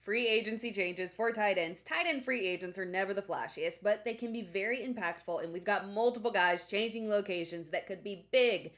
Free agency changes for tight ends. Tight end free agents are never the flashiest, but they can be very impactful, and we've got multiple guys changing locations that could be big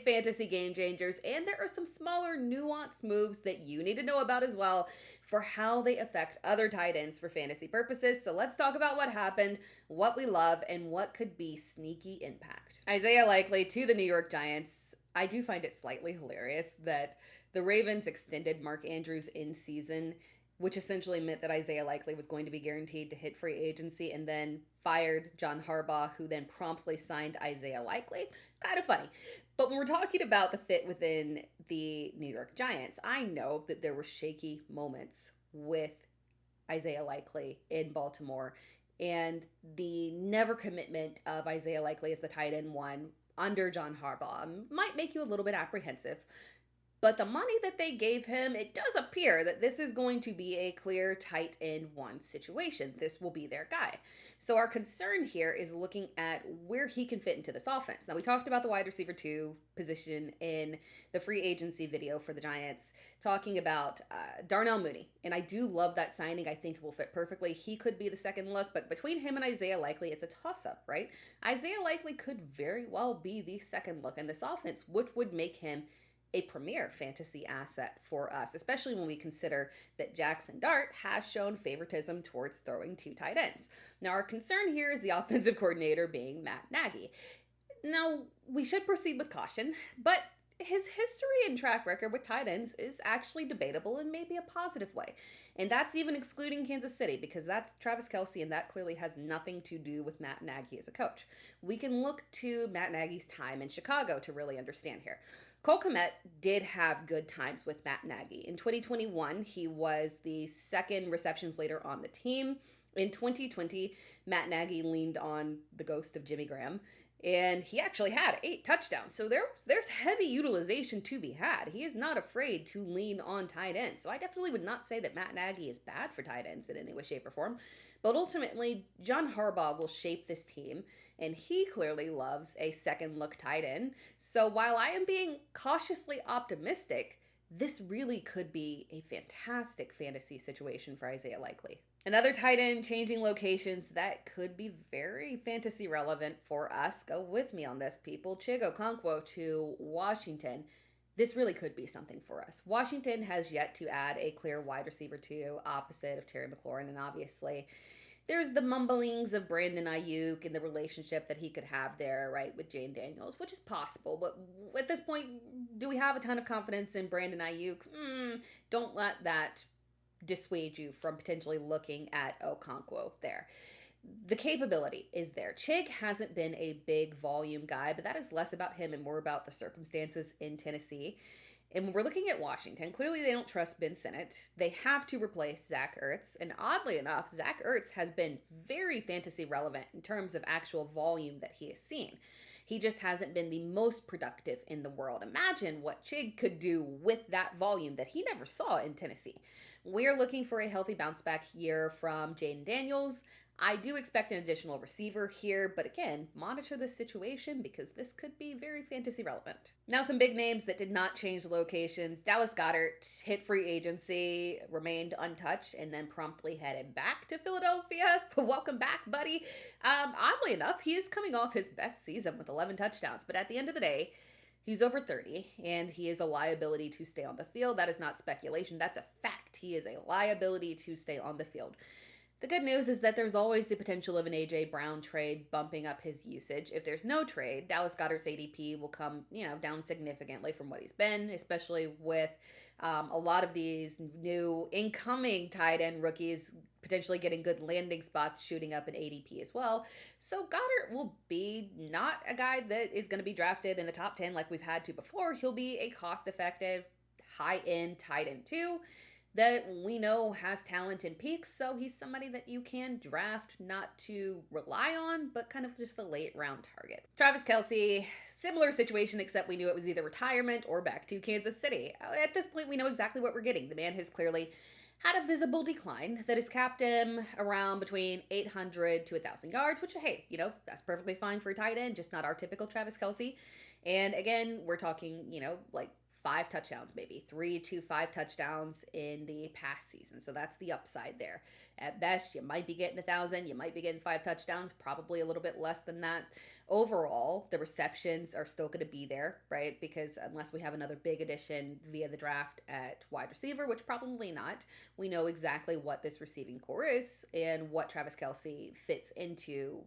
fantasy game changers, and there are some smaller nuanced moves that you need to know about as well for how they affect other tight ends for fantasy purposes. So let's talk about what happened, what we love, and what could be sneaky impact. Isaiah Likely to the New York Giants. I do find it slightly hilarious that the Ravens extended Mark Andrews in season, which essentially meant that Isaiah Likely was going to be guaranteed to hit free agency, and then fired John Harbaugh, who then promptly signed Isaiah Likely. Kind of funny. But when we're talking about the fit within the New York Giants, I know that there were shaky moments with Isaiah Likely in Baltimore, and the never commitment of Isaiah Likely as the tight end one under John Harbaugh might make you a little bit apprehensive. But the money that they gave him, it does appear that this is going to be a clear tight end one situation. This will be their guy. So our concern here is looking at where he can fit into this offense. Now, we talked about the wide receiver 2 position in the free agency video for the Giants, talking about Darnell Mooney. And I do love that signing. I think it will fit perfectly. He could be the second look, but between him and Isaiah Likely, it's a toss-up, right? Isaiah Likely could very well be the second look in this offense, which would make him a premier fantasy asset for us, especially when we consider that Jackson Dart has shown favoritism towards throwing 2 tight ends. Now, our concern here is the offensive coordinator being Matt Nagy. Now, we should proceed with caution, but his history and track record with tight ends is actually debatable in maybe a positive way. And that's even excluding Kansas City, because that's Travis Kelce, and that clearly has nothing to do with Matt Nagy as a coach. We can look to Matt Nagy's time in Chicago to really understand here. Cole Kmet did have good times with Matt Nagy. In 2021, he was the second receptions leader on the team. In 2020, Matt Nagy leaned on the ghost of Jimmy Graham, and he actually had 8 touchdowns. So there's heavy utilization to be had. He is not afraid to lean on tight ends. So I definitely would not say that Matt Nagy is bad for tight ends in any way, shape, or form. But ultimately, John Harbaugh will shape this team, and he clearly loves a second look tight end. So while I am being cautiously optimistic, this really could be a fantastic fantasy situation for Isaiah Likely. Another tight end changing locations that could be very fantasy relevant for us. Go with me on this, people. Chig Okonkwo to Washington. This really could be something for us. Washington has yet to add a clear wide receiver 2 opposite of Terry McLaurin, and obviously there's the mumblings of Brandon Ayuk and the relationship that he could have there, right, with Jane Daniels, which is possible. But at this point, do we have a ton of confidence in Brandon Ayuk? Don't let that dissuade you from potentially looking at Okonkwo there. The capability is there. Chig hasn't been a big volume guy, but that is less about him and more about the circumstances in Tennessee. And when we're looking at Washington, clearly they don't trust Ben Sinnott. They have to replace Zach Ertz. And oddly enough, Zach Ertz has been very fantasy relevant in terms of actual volume that he has seen. He just hasn't been the most productive in the world. Imagine what Chig could do with that volume that he never saw in Tennessee. We're looking for a healthy bounce back year from Jaden Daniels. I do expect an additional receiver here, but again, monitor the situation because this could be very fantasy relevant. Now, some big names that did not change locations. Dallas Goedert hit free agency, remained untouched, and then promptly headed back to Philadelphia. Welcome back, buddy. Oddly enough, he is coming off his best season with 11 touchdowns, but at the end of the day, he's over 30, and he is a liability to stay on the field. That is not speculation. That's a fact. He is a liability to stay on the field. The good news is that there's always the potential of an A.J. Brown trade bumping up his usage. If there's no trade, Dallas Goedert's ADP will come, down significantly from what he's been, especially with a lot of these new incoming tight end rookies potentially getting good landing spots, shooting up in ADP as well. So Goedert will be not a guy that is going to be drafted in the top 10 like we've had to before. He'll be a cost-effective, high-end tight end too, that we know has talent and peaks, so he's somebody that you can draft not to rely on, but kind of just a late round target. Travis Kelce, similar situation, except we knew it was either retirement or back to Kansas City. At this point, we know exactly what we're getting. The man has clearly had a visible decline that has capped him around between 800 to 1,000 yards, which, hey, that's perfectly fine for a tight end, just not our typical Travis Kelce. And again, we're talking, like 5 touchdowns, maybe 3 to 5 touchdowns in the past season. So that's the upside there. At best, you might be getting 1,000. You might be getting 5 touchdowns, probably a little bit less than that. Overall, the receptions are still going to be there, right? Because unless we have another big addition via the draft at wide receiver, which probably not, we know exactly what this receiving core is and what Travis Kelce fits into,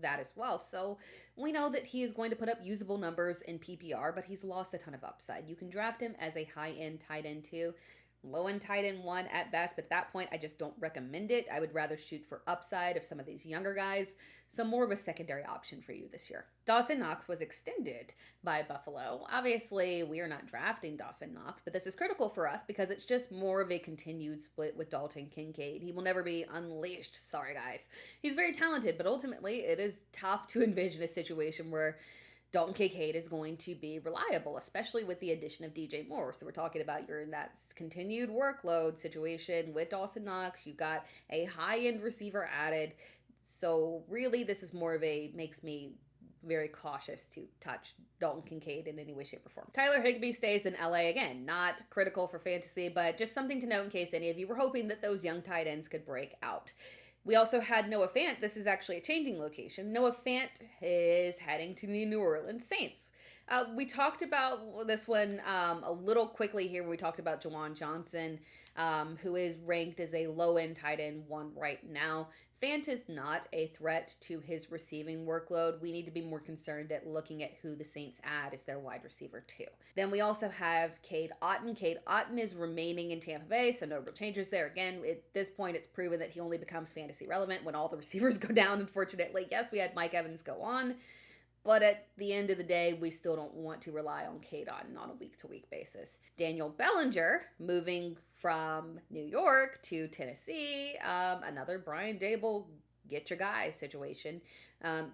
that as well. So we know that he is going to put up usable numbers in PPR, but he's lost a ton of upside. You can draft him as a high-end tight end too. Low-end tight end 1 at best, but at that point, I just don't recommend it. I would rather shoot for upside of some of these younger guys, so more of a secondary option for you this year. Dawson Knox was extended by Buffalo. Obviously, we are not drafting Dawson Knox, but this is critical for us because it's just more of a continued split with Dalton Kincaid. He will never be unleashed. Sorry, guys. He's very talented, but ultimately, it is tough to envision a situation where Dalton Kincaid is going to be reliable, especially with the addition of DJ Moore. So we're talking about you're in that continued workload situation with Dawson Knox. You've got a high-end receiver added. So really, this is more of makes me very cautious to touch Dalton Kincaid in any way, shape, or form. Tyler Higbee stays in LA again. Not critical for fantasy, but just something to note in case any of you were hoping that those young tight ends could break out. We also had Noah Fant. This is actually a changing location. Noah Fant is heading to the New Orleans Saints. We talked about this one a little quickly here when we talked about Juwan Johnson, who is ranked as a low-end tight end 1 right now. Fant is not a threat to his receiving workload. We need to be more concerned at looking at who the Saints add as their wide receiver 2. Then we also have Cade Otton. Cade Otton is remaining in Tampa Bay, so no real changes there. Again, at this point, it's proven that he only becomes fantasy relevant when all the receivers go down, unfortunately. Yes, we had Mike Evans go on, but at the end of the day, we still don't want to rely on Cade Otton on a week-to-week basis. Daniel Bellinger, moving from New York to Tennessee, another Brian Dable, get your guy situation.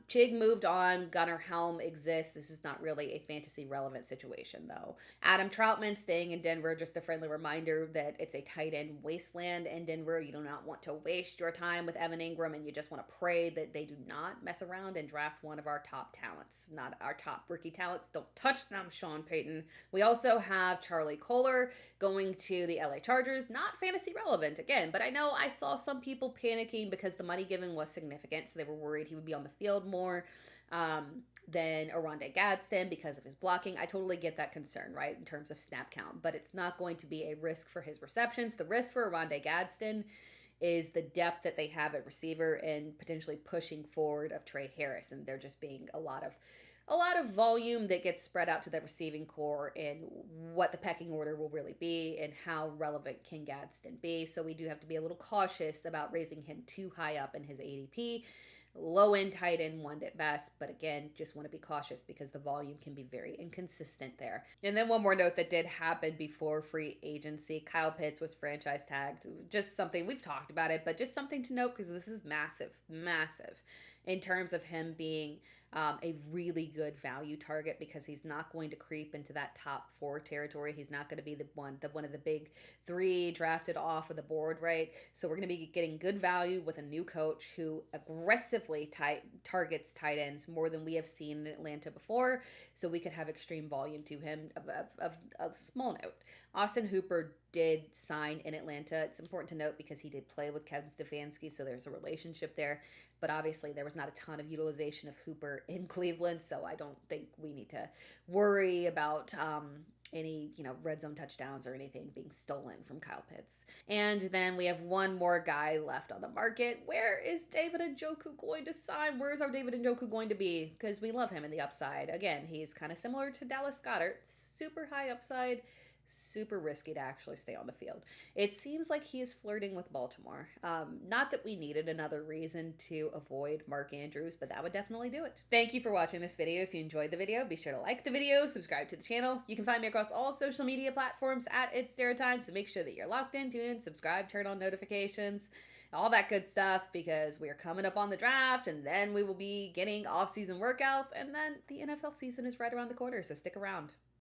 Chig moved on. Gunnar Helm exists. This is not really a fantasy relevant situation, though. Adam Trautman staying in Denver. Just a friendly reminder that it's a tight end wasteland in Denver. You do not want to waste your time with Evan Engram, and you just want to pray that they do not mess around and draft one of our top talents, not our top rookie talents. Don't touch them, Sean Payton. We also have Charlie Kolar going to the LA Chargers. Not fantasy relevant, again, but I know I saw some people panicking because the money given was significant, so they were worried he would be on the field more than Oronde Gadsden because of his blocking. I totally get that concern, right, in terms of snap count, but it's not going to be a risk for his receptions. The risk for Oronde Gadsden is the depth that they have at receiver and potentially pushing forward of Trey Harris, and there just being a lot of volume that gets spread out to the receiving core and what the pecking order will really be and how relevant can Gadsden be. So we do have to be a little cautious about raising him too high up in his ADP. Low-end tight end 1 at best, but again, just want to be cautious because the volume can be very inconsistent there. And then one more note that did happen before free agency. Kyle Pitts was franchise tagged. Just something, we've talked about it, but just something to note because this is massive in terms of him being a really good value target because he's not going to creep into that top 4 territory. He's not going to be one of the big 3 drafted off of the board, right? So we're going to be getting good value with a new coach who aggressively targets tight ends more than we have seen in Atlanta before. So we could have extreme volume to him. Of a small note, Austin Hooper did sign in Atlanta. It's important to note because he did play with Kevin Stefanski, so there's a relationship there. But obviously, there was not a ton of utilization of Hooper in Cleveland, so I don't think we need to worry about any red zone touchdowns or anything being stolen from Kyle Pitts. And then we have one more guy left on the market. Where is David Njoku going to sign? Where is our David Njoku going to be? Because we love him in the upside. Again, he's kind of similar to Dallas Goedert. Super high upside. Super risky to actually stay on the field. It seems like he is flirting with Baltimore. Not that we needed another reason to avoid Mark Andrews, but that would definitely do it. Thank you for watching this video. If you enjoyed the video, be sure to like the video, subscribe to the channel. You can find me across all social media platforms at It's Tera Time, so make sure that you're locked in, tune in, subscribe, turn on notifications, all that good stuff, because we are coming up on the draft, and then we will be getting off-season workouts, and then the NFL season is right around the corner, so stick around.